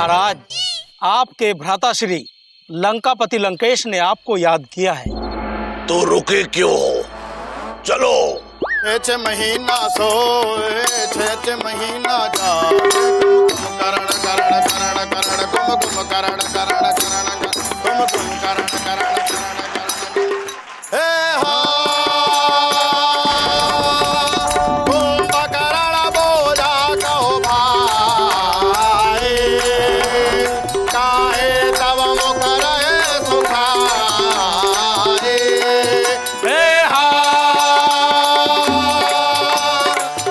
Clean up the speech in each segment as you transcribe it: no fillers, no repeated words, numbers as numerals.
महाराज, आपके भ्राताश्री लंकापति लंकेश ने आपको याद किया है। तो रुके क्यों हो? चलो। एच महीना सो एच महीना जा, करण करण करण करण कुम कुम करण करण करण कुम कुम करण करण करण हे हा कुंभकर्ण बोला कहो भाई, काहे तव मुख रहे सुखाए। हे हा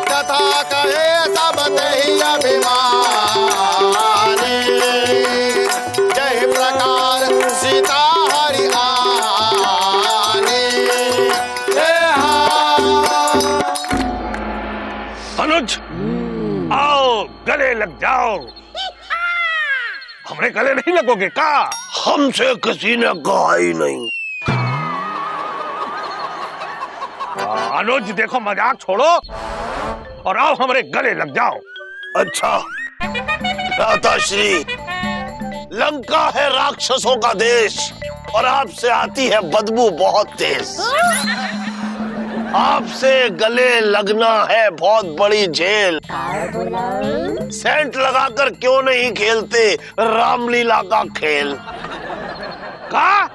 कथा कहे सब तेहि अभिमानी, जय प्रकार सीता हरि आनी। हे हा अनुज, आओ गले लग जाओ। हमरे गले नहीं लगोगे का? हमसे किसी ने कहा ही नहीं। अनुज देखो, मजाक छोड़ो और आओ हमारे गले लग जाओ। अच्छा भ्राताश्री, लंका है राक्षसों का देश और आपसे आती है बदबू बहुत तेज। आपसे गले लगना है बहुत बड़ी झेल। सेंट लगाकर क्यों नहीं खेलते रामलीला का खेल? का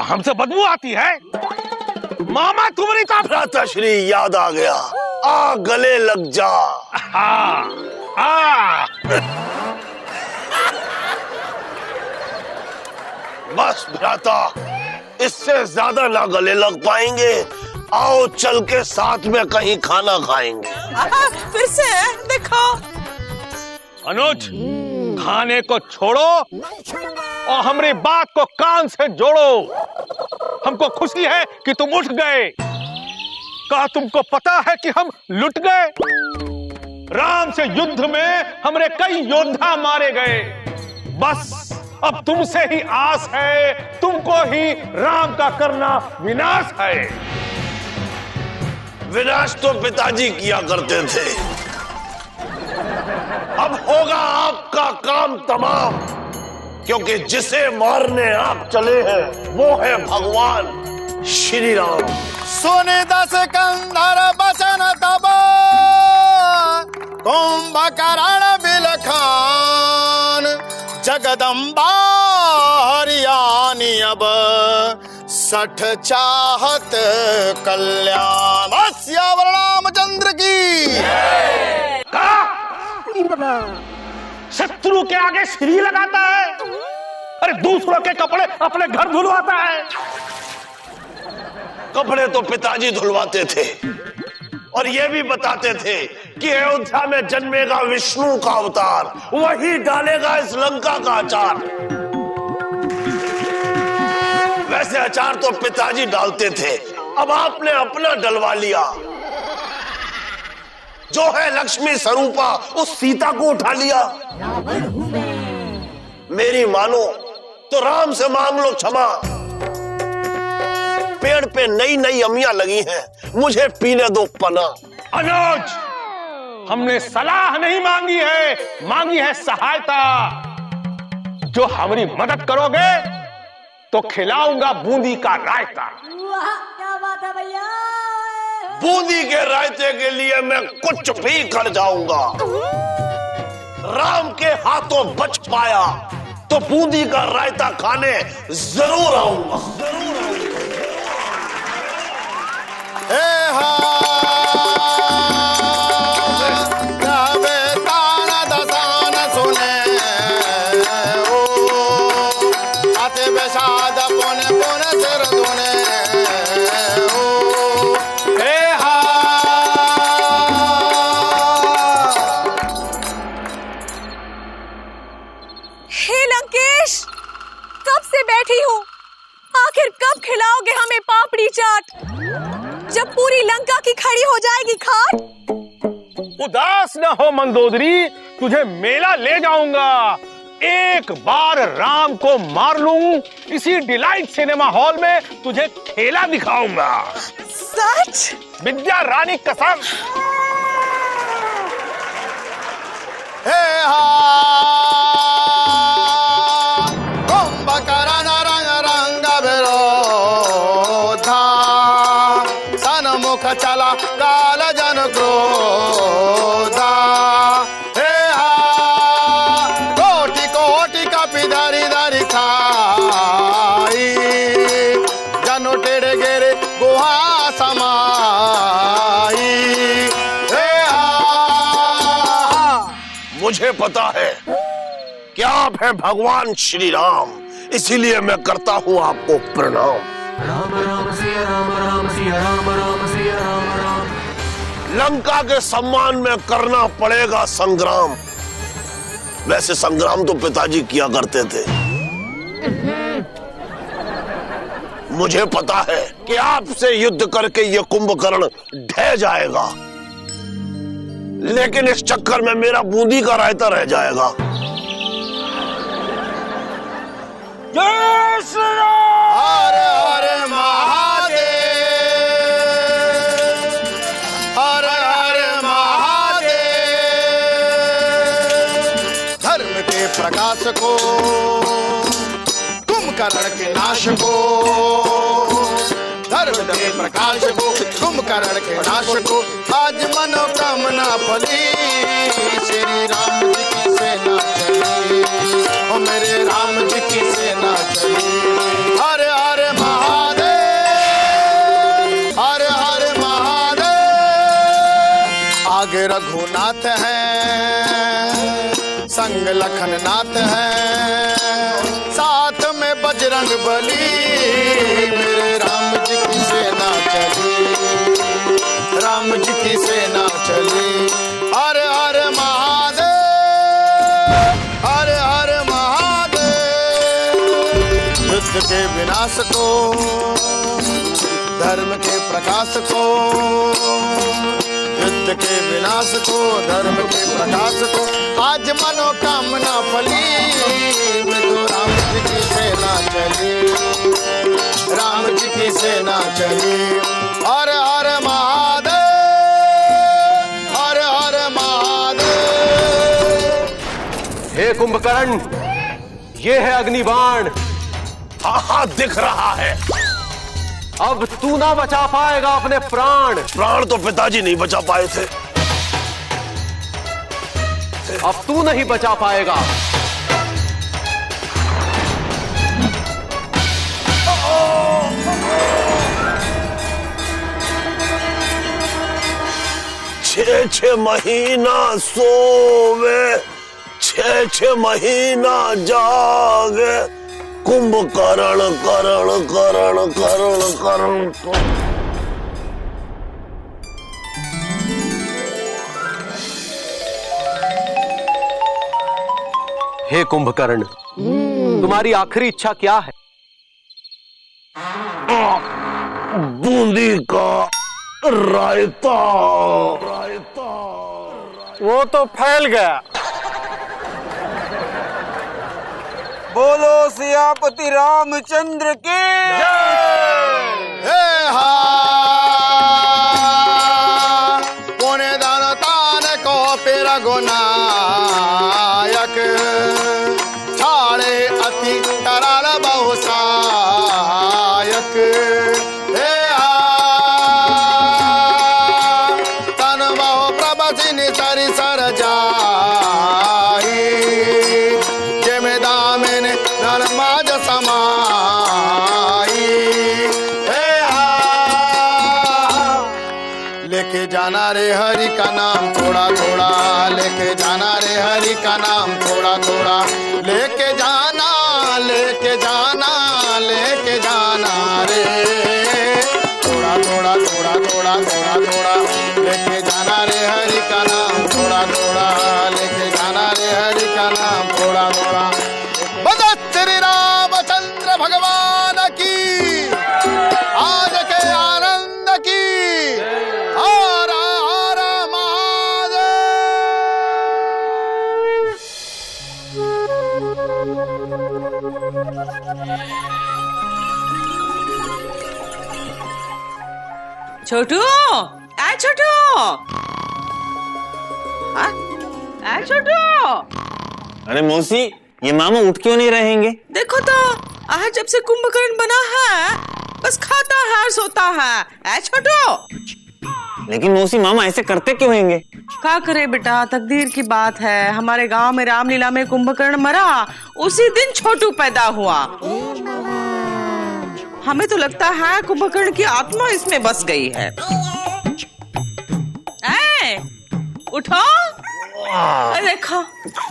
हमसे बदबू आती है? मामा तुम्हारी तो भ्राताश्री याद आ गया। आ गले लग जा। बस भ्राता, इससे ज्यादा ना गले लग पाएंगे। आओ चल के साथ में कहीं खाना खाएंगे। फिर से देखो। अनुज, खाने को छोड़ो और हमारी बात को कान से जोड़ो। हमको खुशी है कि तुम उठ गए। क्या तुमको पता है कि हम लुट गए? राम से युद्ध में हमारे कई योद्धा मारे गए। बस अब तुमसे ही आस है, तुमको ही राम का करना विनाश है। विनाश तो पिताजी किया करते थे। अब होगा आपका काम तमाम, क्योंकि जिसे मारने आप चले हैं वो है भगवान श्री राम। सुनि दस कंधर बचन तब, कुंभकर्ण बिलखान, जगदम्बा हरियाणी अब सठ चाहत कल्याण। सियावर रामचंद्र की। शत्रु के आगे श्री लगाता है, अरे दूसरों के कपड़े अपने घर धुलवाता है। कपड़े तो पिताजी धुलवाते थे और ये भी बताते थे कि अयोध्या में जन्मेगा विष्णु का अवतार, वही डालेगा इस लंका का अचार। वैसे अचार तो पिताजी डालते थे, अब आपने अपना डलवा लिया। जो है लक्ष्मी स्वरूपा उस सीता को उठा लिया। मेरी मानो तो राम से मांग लो क्षमा। पेड़ पे नई नई अमियां लगी हैं, मुझे पीने दो पना। अनुज, हमने सलाह नहीं मांगी है, मांगी है सहायता। जो हमारी मदद करोगे तो खिलाऊंगा बूंदी का रायता। क्या बात है भैया। बूंदी के रायते के लिए मैं कुछ भी कर जाऊंगा। राम के हाथों बच पाया तो बूंदी का रायता खाने जरूर आऊंगा। बैठी हूँ, आखिर कब खिलाओगे हमें पापड़ी चाट? जब पूरी लंका की खड़ी हो जाएगी खाट। उदास न हो मंदोदरी, तुझे मेला ले जाऊंगा। एक बार राम को मार लूं, इसी डिलाइट सिनेमा हॉल में तुझे खेला दिखाऊंगा। सच? विद्या रानी कसम। हे हा मुख चला काल जन क्रोधा हे हा कोटि कोटि कपि धरि धरि खाई जनु टेढ़े गेरे गुहा समाई हे हा। मुझे पता है कि आप हैं भगवान श्री राम, इसीलिए मैं करता हूं आपको प्रणाम। राम राम सिया राम, राम सिया राम, राम सिया राम राम। लंका के सम्मान में करना पड़ेगा संग्राम। वैसे संग्राम तो पिताजी किया करते थे। मुझे पता है कि आपसे युद्ध करके ये कुंभकर्ण ढह जाएगा, लेकिन इस चक्कर में मेरा बूंदी का रायता रह जाएगा। जय श्री राम। हर हर महादेव, हर हर महादेव। धर्म के प्रकाश को, कुंभकर्ण के नाश को, धर्म के प्रकाश को, कुंभकर्ण के नाश को, आज मनोकामना फली। श्री राम जी की सेना चली, ओ मेरे राम जी की सेना चली। हर हर महादेव, हर हर महादेव। आगे रघुनाथ हैं, संग लखननाथ हैं, साथ में बजरंग बली। मेरे राम जी की सेना चली, राम जी की सेना चली। हर हर महादेव, हर हर महादेव। युद्ध के विनाश को, धर्म के प्रकाश को, युद्ध के विनाश को, धर्म के प्रकाश को, आज मनोकामना फली। मैं तो राम जी की सेना चली, राम जी की सेना चली। हर हर महादेव, हर हर महादेव। हे कुंभकर्ण, ये है अग्निबाण। हाँ दिख रहा है। अब तू ना बचा पाएगा अपने प्राण। प्राण तो पिताजी नहीं बचा पाए थे। अब तू नहीं बचा पाएगा। छह महीना सोवे, छह महीना जागे, कुंभकर्ण करण करण करण करण। हे कुंभकर्ण, तुम्हारी आखिरी इच्छा क्या है? बूंदी का रायता। वो तो फैल गया। बोलो सियापति रामचंद्र की हे हा कोने दान तान को पेरा गुनायक छाड़े अति कराल बहुसायक। हे हा तन बहु प्रभसिन सरि सर जाई जेमे दामिन धर्माज समाई। हे हा लेके जाना रे हरि का नाम थोड़ा थोड़ा, लेके जाना रे हरि का नाम थोड़ा थोड़ा, लेके जाना लेके जाना लेके जाना रे थोड़ा थोड़ा थोड़ा थोड़ा थोड़ा थोड़ा, लेके जाना रे हरि का नाम थोड़ा थोड़ा, लेके जाना रे हरि का नाम थोड़ा थोड़ा। बजा श्री रामचंद्र भगवान की, आज के आनंद की। हर हर छोटू, आ छोटू, आ छोटू। अरे मौसी, ये मामा उठ क्यों नहीं रहेंगे? देखो तो आज जब से कुंभकर्ण बना है बस खाता है और सोता है। आ छोटू। लेकिन मौसी मामा ऐसे करते क्यों होंगे? क्या करे बेटा, तकदीर की बात है। हमारे गांव में रामलीला में कुंभकर्ण मरा, उसी दिन छोटू पैदा हुआ। हमें तो लगता है कुंभकर्ण की आत्मा इसमें बस गई है। उठो, देखो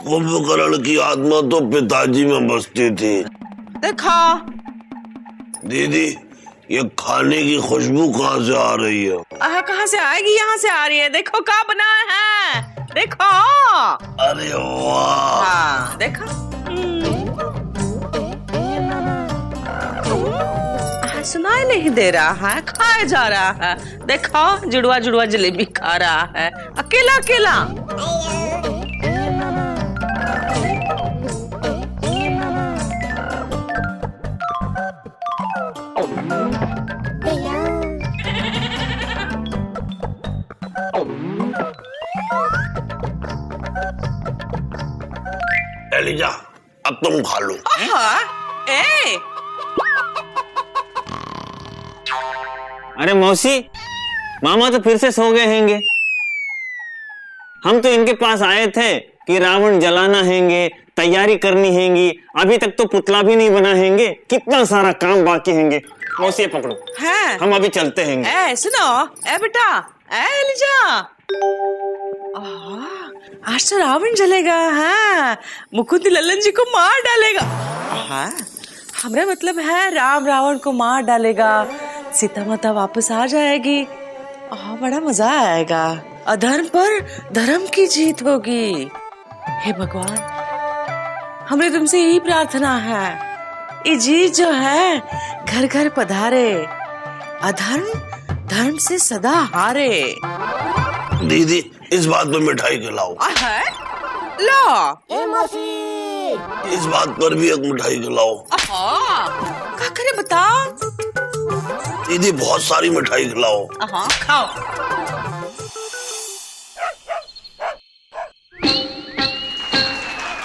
कुंभकर्ण की आत्मा तो पिताजी में बसती थी। देखो दीदी, ये खाने की खुशबू कहाँ से आ रही है? कहाँ से आएगी? यहाँ से आ रही है। देखो क्या बना है, देखो। अरे वाह! हाँ देखो, सुनाई नहीं दे रहा है, खाया जा रहा है। देखो जुड़वा जुड़वा जलेबी खा रहा है, अकेला अकेला। एलिजा, अब तुम खा लो। अरे मौसी, मामा तो फिर से सो गए हैंगे। हम तो इनके पास आए थे कि रावण जलाना हैंगे, तैयारी करनी हैंगी। अभी तक तो पुतला भी नहीं बना हैंगे, कितना सारा काम बाकी हैंगे। मौसी ये पकड़ो, है हम अभी चलते हैंगे। सुनो, बेटा, एलिजा, आज तो रावण जलेगा। हाँ, मुकुंद लल्लन जी को मार डालेगा। हाँ, हमारा मतलब है राम रावण को मार डालेगा, सीता माता वापस आ जाएगी। बड़ा मजा आएगा। अधर्म पर धर्म की जीत होगी। हे भगवान, हमने तुमसे यही प्रार्थना है, ये जीत जो है घर घर पधारे, अधर्म धर्म से सदा हारे। दीदी, इस बात पे मिठाई खिलाओ। लो, इस बात पर भी एक मिठाई खिलाओ। क्या करे बताओ? दीदी, बहुत सारी मिठाई खिलाओ। खाओ।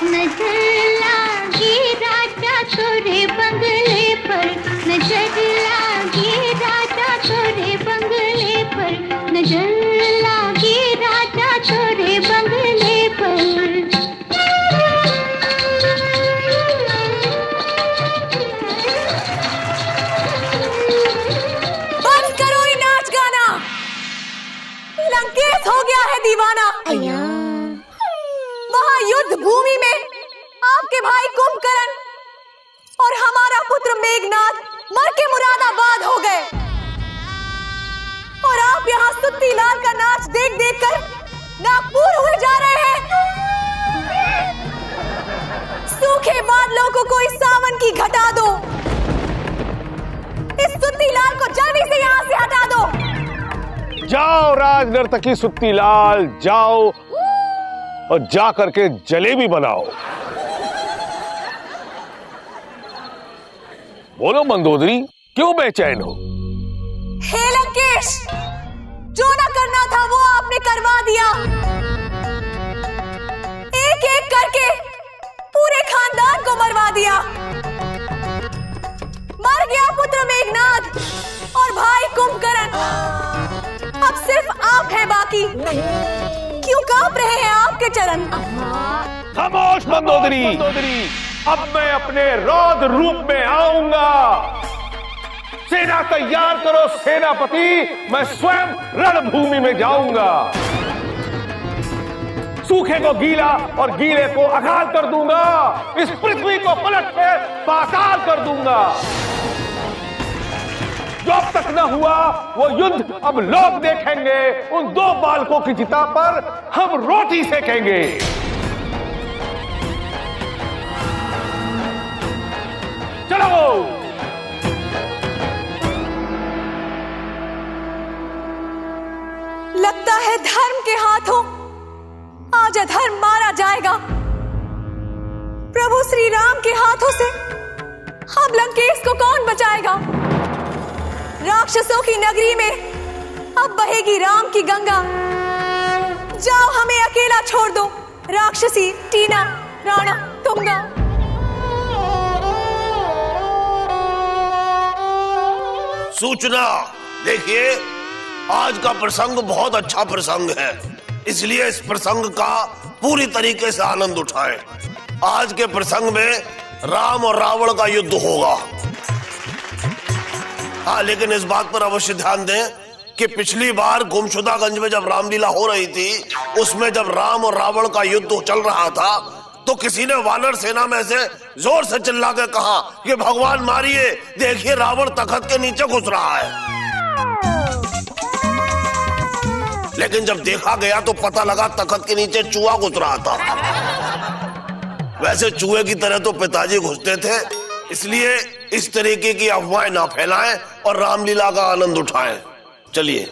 नजर लागी राजा तोरे बंगले पर, नजर लागी राजा तोरे बंगले पर, नजर लागी राजा तोरे बंगले पर। बंद करो ये नाच गाना, लंकेश हो गया है दीवाना। वहाँ युद्ध भूमि में आपके भाई कुंभकर्ण और हमारा पुत्र मेघनाद मर के मुरादाबाद हो गए, और आप यहाँ सुत्ती लाल का नाच देख देख कर नागपुर हुए जा रहे हैं। सूखे बादलों को कोई सावन की घटा दो, इस सुत्ती लाल को जल्दी से यहाँ से हटा दो। जाओ राज नर्तकी सुत्ती लाल, जाओ और जा करके जलेबी बनाओ। बोलो मंदोदरी, क्यों बेचैन हो? हे लंकेश, जो ना करना था वो आपने करवा दिया। एक एक करके पूरे खानदान को मरवा दिया। मर गया पुत्र मेघनाद और भाई कुंभकर्ण, अब सिर्फ आप हैं बाकी। क्यों कांप रहे हैं आपके चरण? खामोश मंदोदरी, अब मैं अपने रौद्र रूप में आऊंगा। सेना तैयार करो सेनापति, मैं स्वयं रणभूमि में जाऊंगा। सूखे को गीला और गीले को अकाल कर दूंगा, इस पृथ्वी को पलट के पाताल कर दूंगा। जो अब तक न हुआ वो युद्ध अब लोग देखेंगे। उन दो बालकों की चिता पर हम रोटी सेकेंगे। चलो। लगता है धर्म के हाथों आज अधर्म मारा जाएगा। प्रभु श्री राम के हाथों से अब लंकेश को कौन बचाएगा? राक्षसों की नगरी में अब बहेगी राम की गंगा। जाओ, हमें अकेला छोड़ दो, राक्षसी टीना, राणा, तुंगा। सूचना, देखिए आज का प्रसंग बहुत अच्छा प्रसंग है, इसलिए इस प्रसंग का पूरी तरीके से आनंद उठाएं। आज के प्रसंग में राम और रावण का युद्ध होगा। हाँ, लेकिन इस बात पर अवश्य ध्यान दें कि पिछली बार गुमशुदागंज में जब रामलीला हो रही थी, उसमें जब राम और रावण का युद्ध चल रहा था तो किसी ने वानर सेना में से जोर से चिल्ला के कहा कि भगवान मारिए, देखिए रावण तख्त के नीचे घुस रहा है। लेकिन जब देखा गया तो पता लगा तख्त के नीचे चूहा घुस रहा था। वैसे चूहे की तरह तो पिताजी घुसते थे, इसलिए इस तरीके की अफवाहें ना फैलाएं और रामलीला का आनंद उठाएं। चलिए।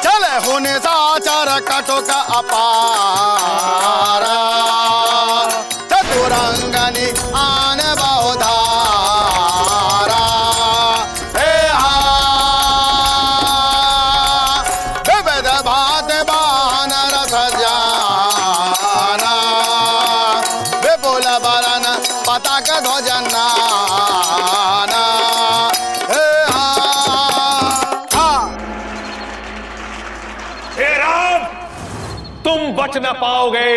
चले होने साचार काटो का अपारा, चतुरंगनी आन बहुधारा। विविध भात बान रस जाना, विपुल बरन पताक ध्वजना। तुम बच न पाओगे,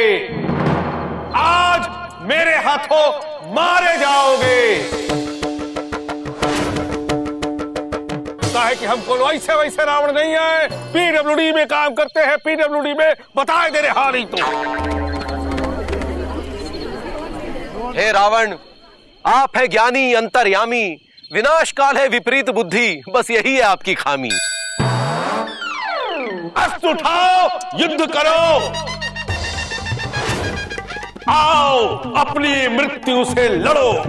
आज मेरे हाथों मारे जाओगे। है कि हमको वैसे वैसे रावण नहीं है, पीडब्ल्यूडी में काम करते हैं, पीडब्ल्यूडी में बताए दे रहे हारी तो। हे रावण, आप है ज्ञानी अंतर्यामी, विनाश काल है विपरीत बुद्धि, बस यही है आपकी खामी। अस्त्र उठाओ, युद्ध करो, आओ अपनी मृत्यु से लड़ो।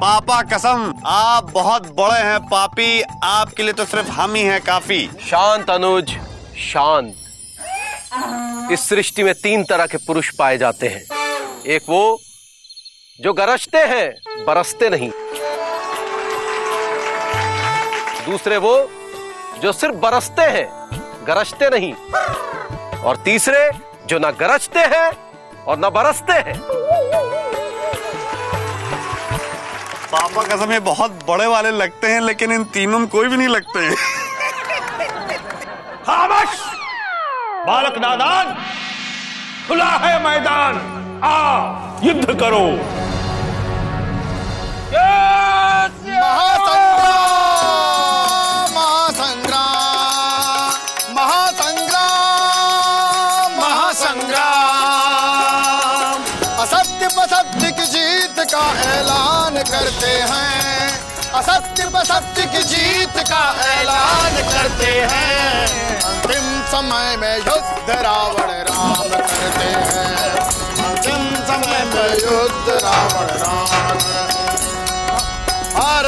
पापा कसम, आप बहुत बड़े हैं पापी, आपके लिए तो सिर्फ हम ही हैं काफी। शांत अनुज, शांत। इस सृष्टि में 3 तरह के पुरुष पाए जाते हैं। एक वो जो गरजते हैं, बरसते नहीं। दूसरे वो जो सिर्फ बरसते हैं, गरजते नहीं। और तीसरे जो ना गरजते हैं और ना बरसते हैं। पापा कसम, ये बहुत बड़े वाले लगते हैं, लेकिन इन तीनों में कोई भी नहीं लगते हैं। खामोश बालक नादान, खुला है मैदान, आ युद्ध करो। महासंग्राम, महासंग्राम, महासंग्राम, महासंग्राम। असत्य पर सत्य की जीत का ऐलान करते हैं, असत्य पर सत्य की जीत का ऐलान करते हैं। अंतिम समय में युद्ध रावण राम करते हैं, अंतिम समय में युद्ध रावण राम करते हैं। हर